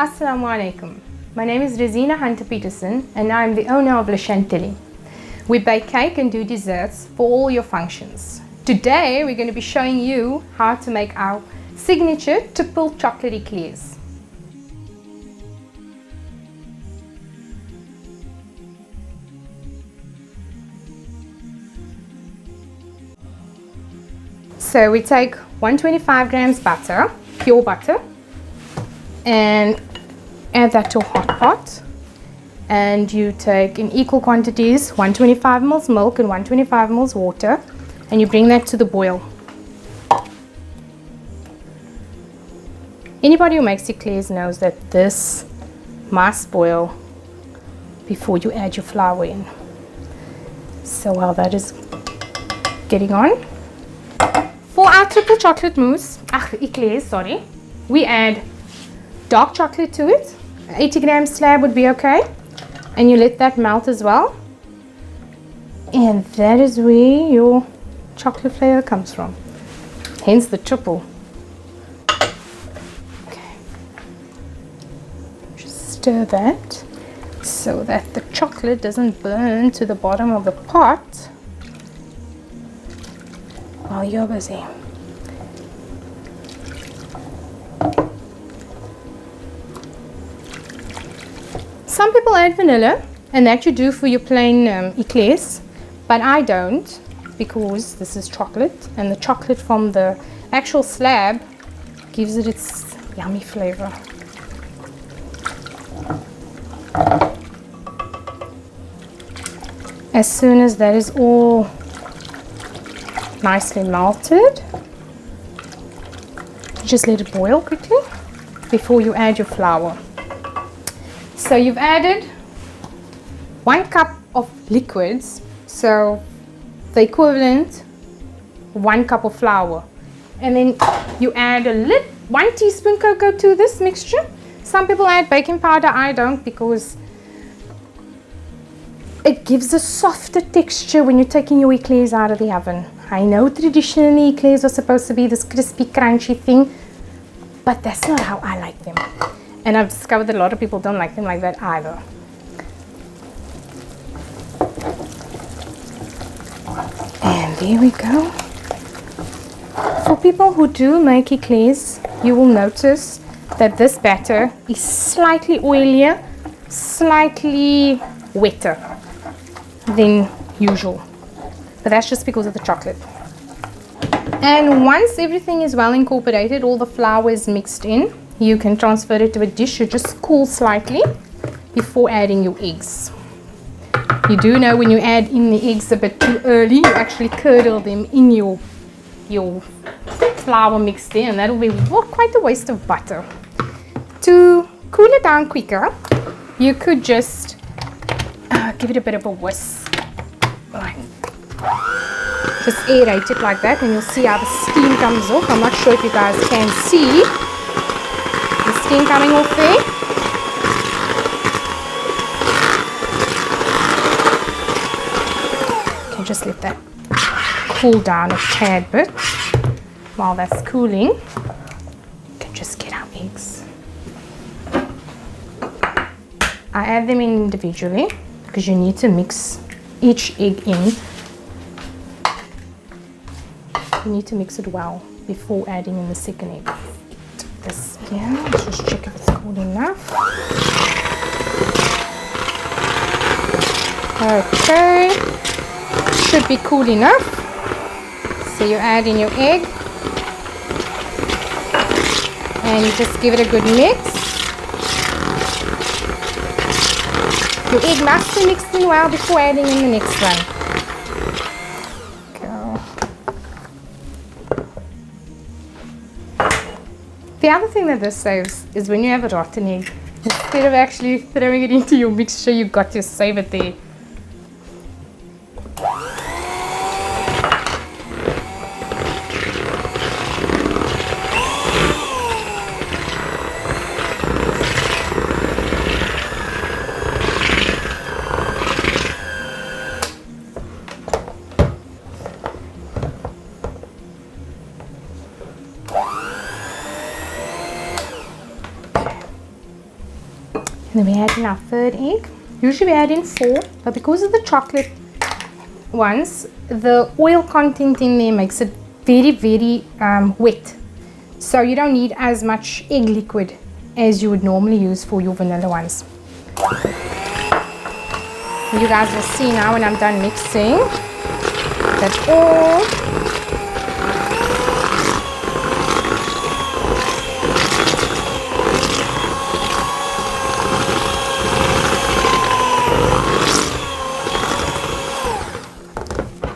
Assalamu alaikum. My name is Rosina Hunter-Peterson and I'm the owner of Le Chantilly. We bake cake and do desserts for all your functions. Today we're going to be showing you how to make our signature triple chocolate eclairs. So we take 125 grams butter, pure butter, and add that to a hot pot, and you take in equal quantities 125 ml milk and 125 ml water, and you bring that to the boil. Anybody who makes eclairs knows that this must boil before you add your flour in. So while that is getting on, for our triple chocolate eclairs, we add dark chocolate to it. 80 gram slab would be okay, and you let that melt as well, and that is where your chocolate flavor comes from, hence the triple. Okay, just stir that so that the chocolate doesn't burn to the bottom of the pot while you're busy. Some people add vanilla, and that you do for your plain eclairs, but I don't, because this is chocolate, and the chocolate from the actual slab gives it its yummy flavor. As soon as that is all nicely melted, just let it boil quickly before you add your flour. So you've added 1 cup of liquids, so the equivalent 1 cup of flour, and then you add 1 teaspoon cocoa to this mixture. Some people add baking powder, I don't, because it gives a softer texture when you're taking your eclairs out of the oven. I know traditionally eclairs are supposed to be this crispy, crunchy thing, but that's not how I like them. And I've discovered that a lot of people don't like them like that either. And there we go. For people who do make eclairs, you will notice that this batter is slightly oilier, slightly wetter than usual. But that's just because of the chocolate. And once everything is well incorporated, all the flour is mixed in, you can transfer it to a dish. You just cool slightly before adding your eggs. You do know when you add in the eggs a bit too early, you actually curdle them in your flour mixed in, and that will be quite a waste of butter. To cool it down quicker, you could just give it a bit of a whisk. Just aerate it like that, and you'll see how the steam comes off. I'm not sure if you guys can see the steam coming off there. Okay, just let that cool down a tad bit. While that's cooling, you can just get our eggs. I add them in individually because you need to mix each egg in. You need to mix it well before adding in the second egg. This here, let's just check if it's cool enough. Okay, should be cool enough. So you add in your egg, and you just give it a good mix. Your egg must be mixed in well before adding in the next one. The other thing that this saves is when you have a rotten egg, instead of actually throwing it into your mixture, you've got to save it there. Then we add in our third egg. Usually we add in 4, but because of the chocolate ones, the oil content in there makes it very, very wet. So you don't need as much egg liquid as you would normally use for your vanilla ones. You guys will see now when I'm done mixing that all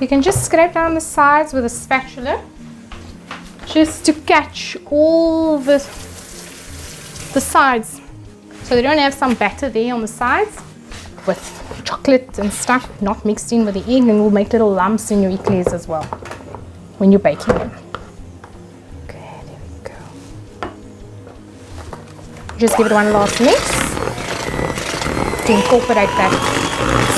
you can just scrape down the sides with a spatula just to catch all the sides, so they don't have some batter there on the sides with chocolate and stuff not mixed in with the egg, and will make little lumps in your eclairs as well when you're baking them. Okay, there we go. Just give it one last mix to incorporate that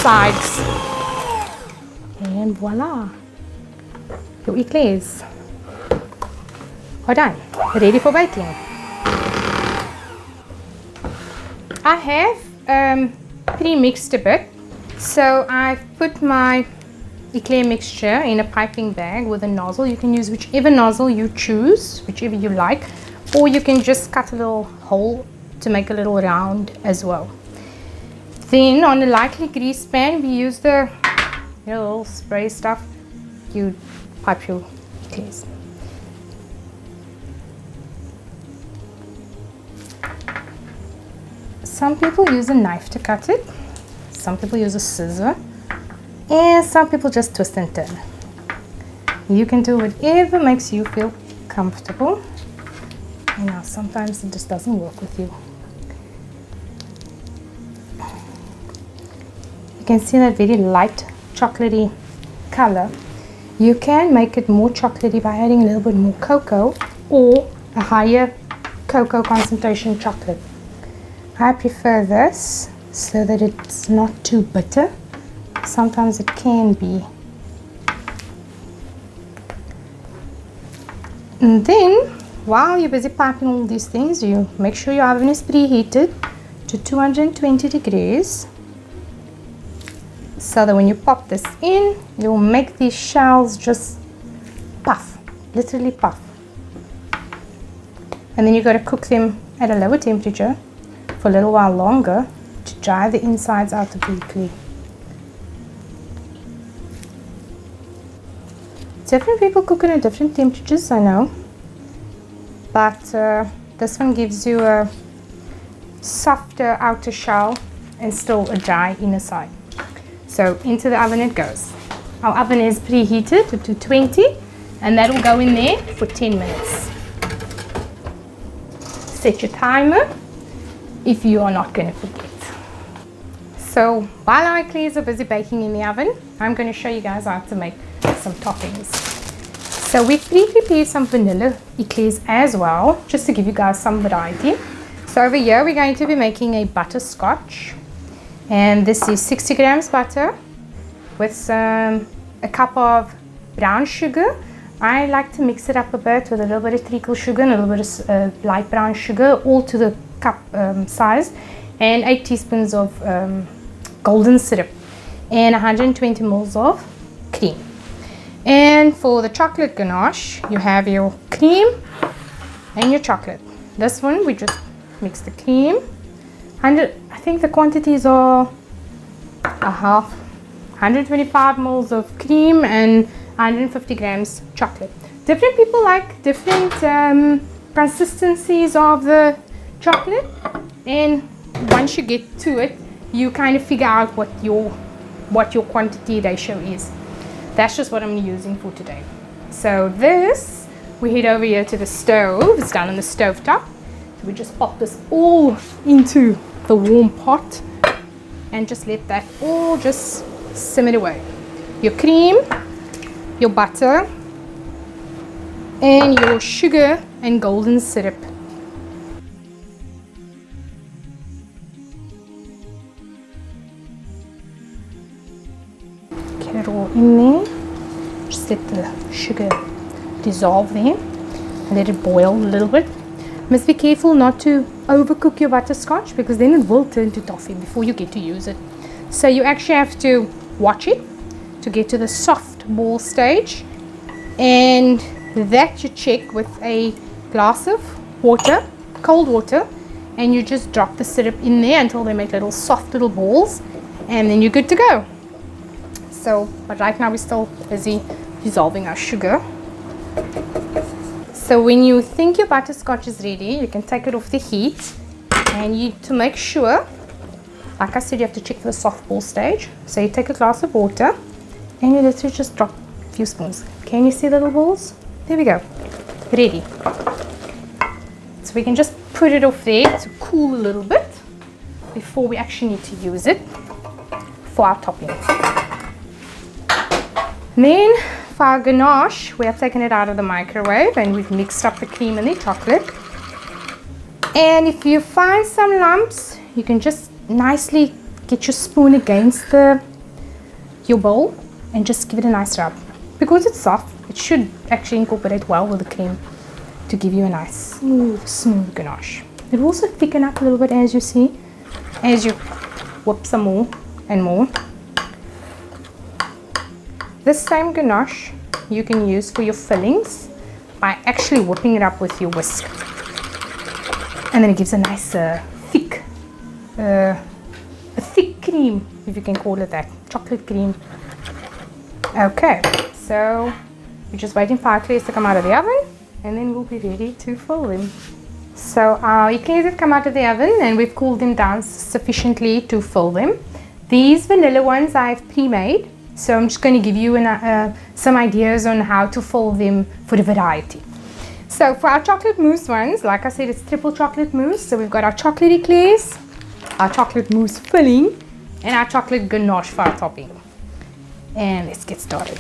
sides, and voila, your eclairs are done, ready for baking. I have pre-mixed a bit, so I've put my eclair mixture in a piping bag with a nozzle. You can use whichever nozzle you choose, whichever you like, or you can just cut a little hole to make a little round as well. Then on a lightly greased pan, we use the little spray stuff. You pipe your eclairs. Some people use a knife to cut it, some people use a scissor, and some people just twist and turn. You can do whatever makes you feel comfortable. You know, sometimes it just doesn't work with you. You can see that very light chocolatey color. You can make it more chocolatey by adding a little bit more cocoa or a higher cocoa concentration chocolate. I prefer this so that it's not too bitter. Sometimes it can be. And then, while you're busy piping all these things, you make sure your oven is preheated to 220 degrees. So that when you pop this in, you'll make these shells just puff, literally puff. And then you've got to cook them at a lower temperature for a little while longer to dry the insides out of the eclair. Different people cook it at different temperatures, I know, but this one gives you a softer outer shell and still a dry inner side. So into the oven it goes. Our oven is preheated to 220, and that will go in there for 10 minutes. Set your timer if you are not going to forget. So while our eclairs are busy baking in the oven, I'm going to show you guys how to make some toppings. So we've pre-prepared some vanilla eclairs as well, just to give you guys some variety. So over here we're going to be making a butterscotch, and this is 60 grams butter with a cup of brown sugar. I like to mix it up a bit with a little bit of treacle sugar and a little bit of light brown sugar, all to the cup size, and 8 teaspoons of golden syrup and 120 ml of cream. And for the chocolate ganache, you have your cream and your chocolate. This one we just mix the cream. I think the quantities are a half, 125 ml of cream and 150 grams chocolate. Different people like different consistencies of the chocolate, and once you get to it, you kind of figure out what your quantity ratio is. That's just what I'm using for today. So this, we head over here to the stove. It's down on the stove top. So we just pop this all into the warm pot and just let that all just simmer away. Your cream, your butter, and your sugar and golden syrup. Get it all in there. Just let the sugar dissolve there and let it boil a little bit. Must be careful not to overcook your butterscotch, because then it will turn to toffee before you get to use it. So you actually have to watch it to get to the soft ball stage, and that you check with a glass of water, cold water, and you just drop the syrup in there until they make little soft little balls, and then you're good to go. So, but right now we're still busy dissolving our sugar. So when you think your butterscotch is ready, you can take it off the heat, and to make sure, like I said, you have to check for the soft ball stage. So you take a glass of water and you literally just drop a few spoons. Can you see the little balls? There we go. Ready. So we can just put it off there to cool a little bit before we actually need to use it for our topping. Then for our ganache, we have taken it out of the microwave and we've mixed up the cream and the chocolate. And if you find some lumps, you can just nicely get your spoon against your bowl and just give it a nice rub. Because it's soft, it should actually incorporate well with the cream to give you a nice smooth ganache. It will also thicken up a little bit, as you see, as you whip some more and more. This same ganache you can use for your fillings by actually whipping it up with your whisk, and then it gives a nice thick cream, if you can call it that, chocolate cream. Okay, so we're just waiting for our eclairs to come out of the oven, and then we'll be ready to fill them. So our eclairs have come out of the oven and we've cooled them down sufficiently to fill them. These vanilla ones I've pre-made, so I'm just going to give you some ideas on how to fill them for the variety. So for our chocolate mousse ones, like I said, it's triple chocolate mousse. So we've got our chocolate eclairs, our chocolate mousse filling, and our chocolate ganache for our topping. And let's get started.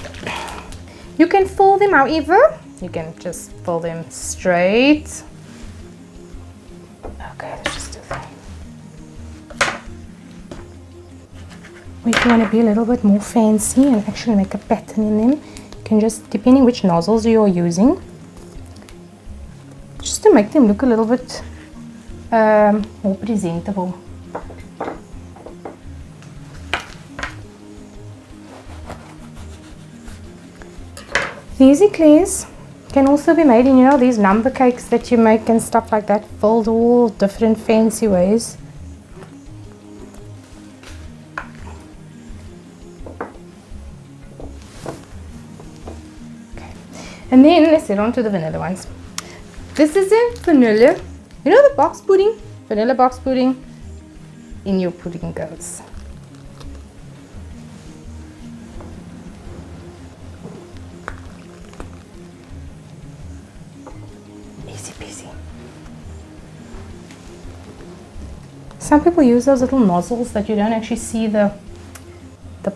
You can fill them however, you can just fill them straight. Okay, let's just do that. If you want to be a little bit more fancy and actually make a pattern in them, you can just, depending which nozzles you're using, just to make them look a little bit more presentable. These eclairs can also be made in, you know, these number cakes that you make and stuff like that, filled all different fancy ways. Okay. And then let's get on to the vanilla ones. This is in vanilla, you know, the box pudding, vanilla box pudding, in your pudding goes. Some people use those little nozzles that you don't actually see the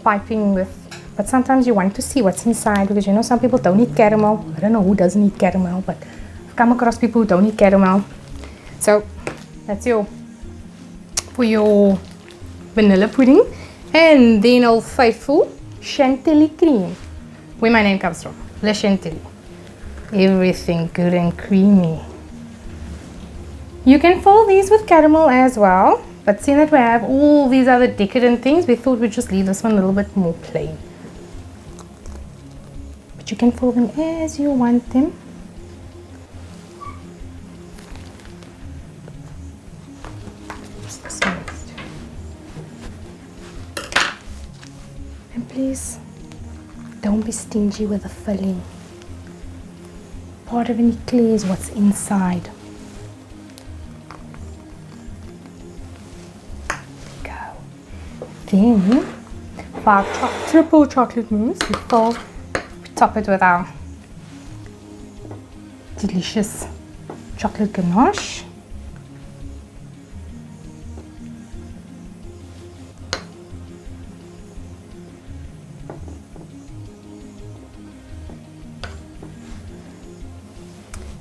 piping with, but sometimes you want to see what's inside, because you know some people don't eat caramel. I don't know who doesn't eat caramel, but I've come across people who don't eat caramel. So that's for your vanilla pudding. And then Old Faithful Chantilly cream, where my name comes from, Le Chantilly. Everything good and creamy. You can fill these with caramel as well, but seeing that we have all these other decadent things, we thought we'd just leave this one a little bit more plain. But you can fill them as you want them. Just this one next. And please, don't be stingy with the filling. Part of an eclair is what's inside. Then, for our triple chocolate mousse, we top it with our delicious chocolate ganache.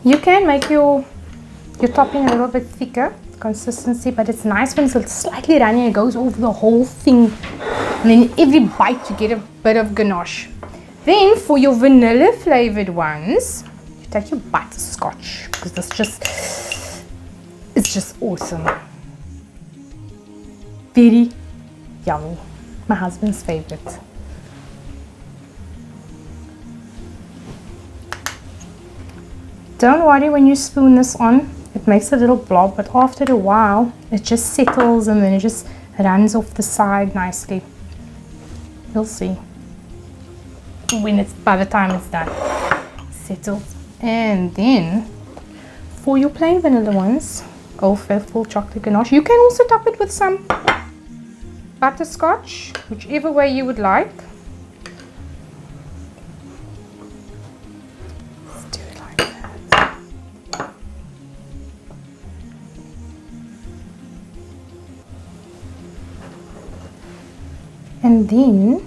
You can make your topping a little bit thicker consistency, but it's nice when it's slightly runny. It goes over the whole thing, and then every bite you get a bit of ganache. Then for your vanilla flavored ones, you take your butterscotch, because this just It's just awesome. Very yummy. My husband's favorite. Don't worry when you spoon this on, it makes a little blob, but after a while it just settles and then it just runs off the side nicely. You'll see when it's, by the time it's done, settles. And then for your plain vanilla ones, or full chocolate ganache, you can also top it with some butterscotch, whichever way you would like. And then,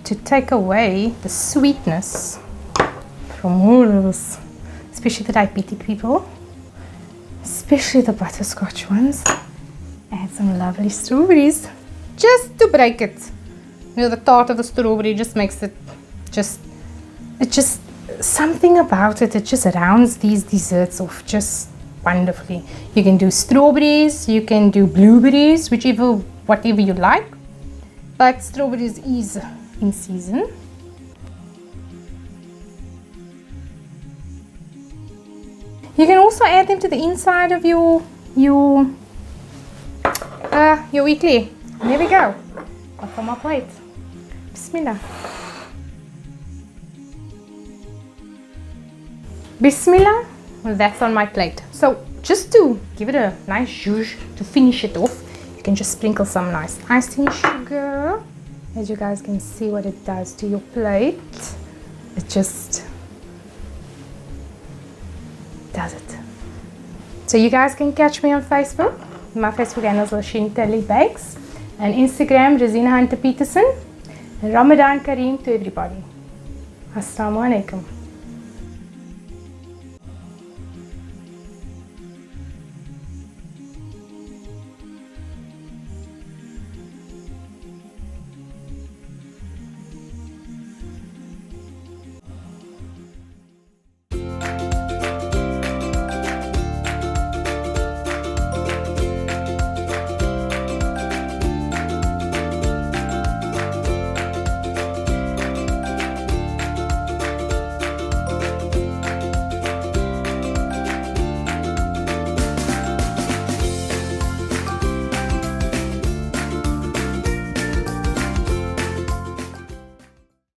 to take away the sweetness from all of this, especially the diabetic people, especially the butterscotch ones, add some lovely strawberries just to break it. You know, the tart of the strawberry just makes it just something about it. It just rounds these desserts off just wonderfully. You can do strawberries, you can do blueberries, whatever you like, but strawberries is in season. You can also add them to the inside of your eclair. There we go. Up on my plate. Bismillah. Bismillah. Well, that's on my plate. So just to give it a nice zhuzh to finish it off, you can just sprinkle some nice icing sugar. As you guys can see what it does to your plate. It just does it. So you guys can catch me on Facebook. My Facebook handle is Shinteli Bakes, and Instagram Rosina Hunter Peterson. And Ramadan Kareem to everybody. Assalamu alaikum.